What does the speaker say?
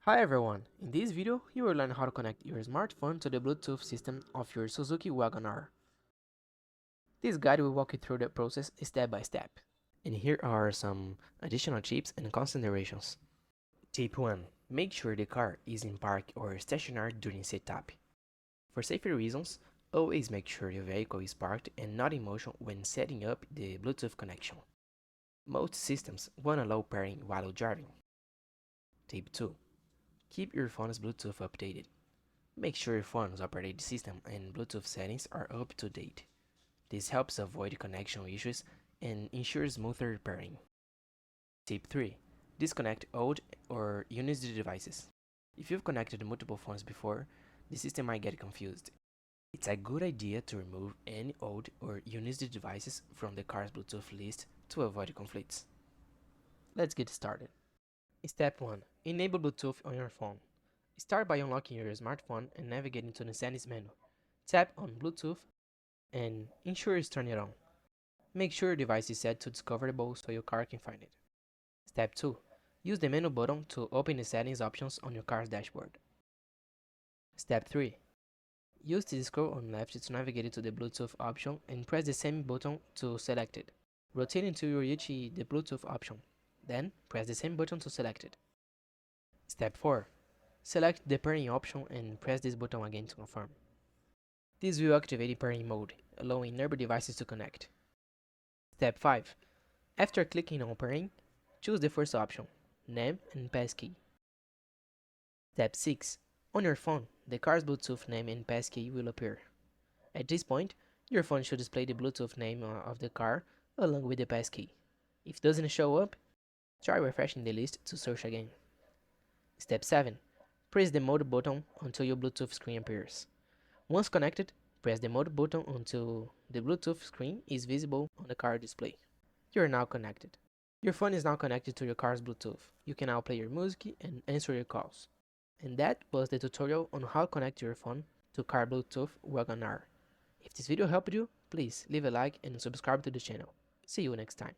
Hi everyone, in this video you will learn how to connect your smartphone to the Bluetooth system of your Suzuki Wagon R. This guide will walk you through the process step by step. And here are some additional tips and considerations. Tip 1. Make sure the car is in park or stationary during setup. For safety reasons, always make sure your vehicle is parked and not in motion when setting up the Bluetooth connection. Most systems won't allow pairing while driving. Tip 2. Keep your phone's Bluetooth updated. Make sure your phone's operating system and Bluetooth settings are up to date. This helps avoid connection issues and ensures smoother pairing. Tip 3. Disconnect old or unused devices. If you've connected multiple phones before, the system might get confused. It's a good idea to remove any old or unused devices from the car's Bluetooth list to avoid conflicts. Let's get started. Step 1. Enable Bluetooth on your phone. Start by unlocking your smartphone and navigating to the settings menu. Tap on Bluetooth and ensure it's turned on. Make sure your device is set to discoverable so your car can find it. Step 2. Use the menu button to open the settings options on your car's dashboard. Step 3. Use the scroll on left to navigate to the Bluetooth option and press the same button to select it. Rotate until you reach the Bluetooth option. Then, press the same button to select it. Step 4. Select the pairing option and press this button again to confirm. This will activate pairing mode, allowing nearby devices to connect. Step 5. After clicking on pairing, choose the first option, name and passkey. Step 6. On your phone, the car's Bluetooth name and passkey will appear. At this point, your phone should display the Bluetooth name of the car along with the passkey. If it doesn't show up, try refreshing the list to search again. Step 7. Press the mode button until your Bluetooth screen appears. Once connected, press the mode button until the Bluetooth screen is visible on the car display. You are now connected. Your phone is now connected to your car's Bluetooth. You can now play your music and answer your calls. And that was the tutorial on how to connect your phone to car Bluetooth Wagon R. If this video helped you, please leave a like and subscribe to the channel. See you next time.